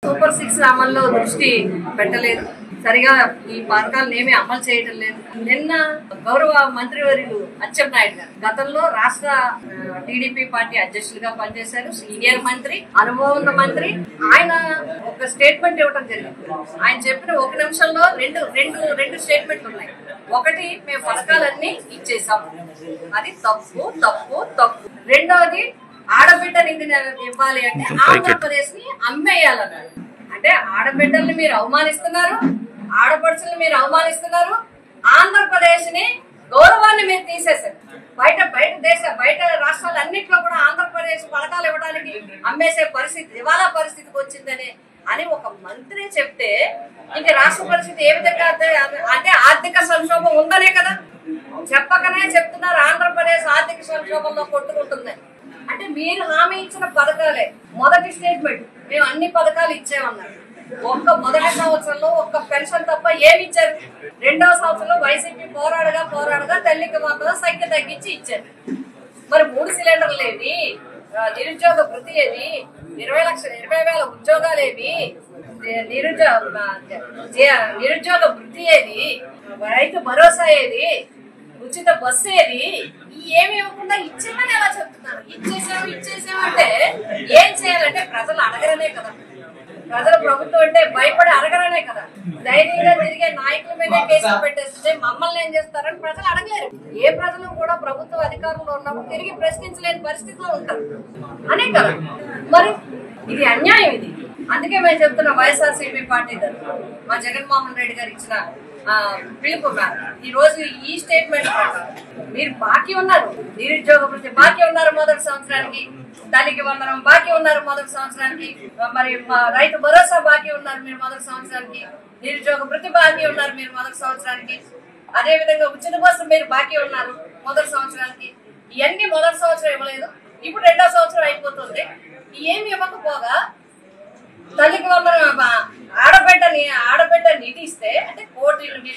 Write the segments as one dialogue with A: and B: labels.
A: Super 6 అమల్లో దృష్టి పెట్టలేదు. సరిగా ఈ పథకాలను ఏమీ అమలు చేయడం లేదు. నిన్న గౌరవ మంత్రివర్యులు అచ్చెన్నాయుడు గారు గతంలో రాష్ట్ర టీడీపీ పార్టీ అధ్యక్షులుగా పనిచేశారు. సీనియర్ మంత్రి, అనుభవం ఉన్న మంత్రి. ఆయన ఒక స్టేట్మెంట్ ఇవ్వడం జరిగింది. ఆయన చెప్పిన ఒక నిమిషంలో రెండు స్టేట్మెంట్లు ఉన్నాయి. ఒకటి, మేము పథకాలన్నీ ఇచ్చేసాం, అది తప్పు తప్పు తప్పు. రెండవది, ఆడబిడ్డని ఇవ్వాలి అంటే ఆంధ్రప్రదేశ్ ని అమ్మేయాలన్నారు. అంటే ఆడబిడ్డల్ని మీరు అవమానిస్తున్నారు, ఆడపడుచుల్ని మీరు అవమానిస్తున్నారు, ఆంధ్రప్రదేశ్ ని గౌరవాన్ని మీరు తీసేశారు. బయట రాష్ట్రాలన్నింటిలో కూడా ఆంధ్రప్రదేశ్ పథకాలు ఇవ్వడానికి అమ్మేసే పరిస్థితి, దివాలా పరిస్థితికి వచ్చిందని అని ఒక మంత్రి చెప్తే ఇంక రాష్ట్ర పరిస్థితి ఏ విధంగా అంటే ఆర్థిక సంక్షోభం ఉందనే కదా చెప్పకనే చెప్తున్నారు. ఆంధ్రప్రదేశ్ ఆర్థిక సంక్షోభంలో కొట్టుకుంటుంది అంటే మీరు హామీ ఇచ్చిన పథకాలే. మొదటి స్టేట్మెంట్, మేము అన్ని పథకాలు ఇచ్చామన్నారు. మొదటి సంవత్సరంలో ఒక్క పెన్షన్ తప్ప ఏమి ఇచ్చారు? రెండవ సంవత్సరంలో వైసీపీ పోరాడగా తల్లికి మాత్రం సంఖ్య తగ్గించి ఇచ్చారు. మరి 3 సిలిండర్లు ఏవి? నిరుద్యోగ భృతి ఏది? 20,000 ఉద్యోగాలు ఏవి? నిరుద్యోగ భృతి ఏది? రైతు భరోసా ఏది? ఉచిత బస్సు ఏది? ఏమి ఇవ్వకుండా ఇచ్చేమని ఎలా చెప్తున్నారు? ఇచ్చేసాము అంటే ఏం చేయాలంటే ప్రజలు అడగరనే కదా. ప్రజలు ప్రభుత్వం అంటే భయపడి అడగరనే కదా. ధైర్యంగా తిరిగే నాయకుల మీదే కేసులు పెట్టేస్తే మమ్మల్ని ఏం చేస్తారని ప్రజలు అడగలేరు. ఏ ప్రజలు కూడా ప్రభుత్వ అధికారంలో ఉన్నప్పుడు తిరిగి ప్రశ్నించలేని పరిస్థితిలో ఉంటారు అనే కదా. మరి ఇది అన్యాయం. ఇది అందుకే మేము చెప్తున్న వైఎస్ఆర్సీపీ పార్టీ తరఫున మా జగన్మోహన్ రెడ్డి గారు ఇచ్చిన పిలుపు ఈ రోజు ఈ స్టేట్మెంట్ మీరు బాకీ ఉన్నారు. నిరుద్యోగ వృత్తి బాకీ ఉన్నారు మొదటి సంవత్సరానికి, తల్లికి వందనం బాకీ ఉన్నారు మొదటి సంవత్సరానికి, మరి రైతు భరోసా బాకీ ఉన్నారు మీరు మొదటి సంవత్సరానికి, నిరుద్యోగ వృత్తి బాకీ ఉన్నారు మీరు మొదటి సంవత్సరానికి, అదే విధంగా ఉచిత బస్సు మీరు బాకీ ఉన్నారు మొదటి సంవత్సరానికి. ఇవన్నీ మొదటి సంవత్సరం ఇవ్వలేదు, ఇప్పుడు రెండో సంవత్సరం అయిపోతుంది. ఏమి ఇవ్వకపోగా తల్లికి వందనం ఆడబిడ్డ నిధి ఇస్తే అంటే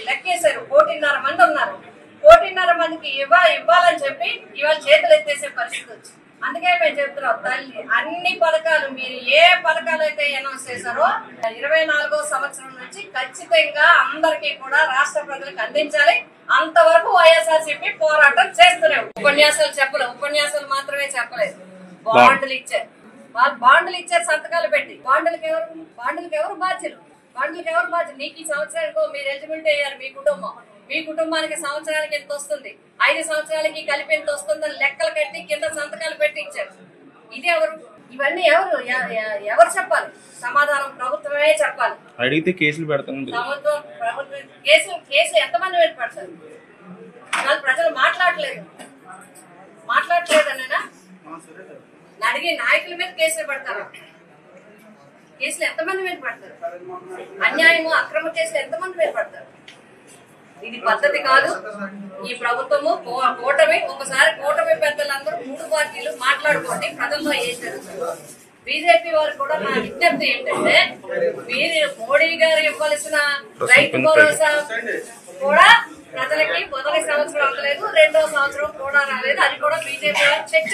A: లెక్కేశారు 1.5 మంది ఉన్నారు. 1.5 మందికి ఇవ్వాలని చెప్పి ఇవాళ చేతులు ఎత్తేసే పరిస్థితి వచ్చింది. అందుకే మేము చెప్తున్నాం, తల్లి అన్ని పథకాలు మీరు ఏ పథకాలు అయితే అనౌన్స్ చేశారో 24వ సంవత్సరం నుంచి ఖచ్చితంగా అందరికీ కూడా రాష్ట్ర ప్రజలకు అందించాలి. అంతవరకు వైఎస్ఆర్సీపీ పోరాటం చేస్తూనే ఉపన్యాసాలు మాత్రమే చెప్పలేదు. బాండ్లు ఇచ్చారు, వాళ్ళు బాండ్లు ఇచ్చారు సంతకాలు పెట్టి. బాండ్లకి ఎవరు బాధ్యులు? నీకు ఈ సంవత్సరానికి మీరు ఎలిజిబిలిటీ అయ్యారు. మీ కుటుంబానికి సంవత్సరానికి ఎంత వస్తుంది, 5 సంవత్సరాలకి కలిపి ఎంత వస్తుందని లెక్కలు కట్టి కింద సంతకాలు పెట్టి ఇచ్చారు. ఇది ఎవరు? ఇవన్నీ ఎవరు చెప్పాలి? సమాధానం ప్రభుత్వమే చెప్పాలి.
B: అడిగితే కేసులు పెడతాను.
A: ప్రభుత్వం కేసులు ఎంతమంది మీద పెడతారు? ప్రజలు మాట్లాడలేదనేనా అడిగి నాయకుల మీద కేసులు పెడతారు. కేసులు ఎంతమంది మీద పడతారు? అన్యాయము అక్రమ కేసులు ఎంతమంది మీద పడతారు? ఇది పద్ధతి కాదు. ఈ ప్రభుత్వము ఒకసారి కూటమి పెద్దలందరూ 3 పార్టీలు మాట్లాడుకోండి. ప్రజల్లో ఏం జరుగుతుందో బీజేపీ వారు కూడా నా విజ్ఞప్తి ఏంటంటే, మీరు మోడీ గారు ఇవ్వాల్సిన రైతు భరోసా కూడా ప్రజలకి మొదటి సంవత్సరం అవ్వలేదు, రెండో సంవత్సరం కూడా రాలేదు. అది కూడా బీజేపీ వారు చెక్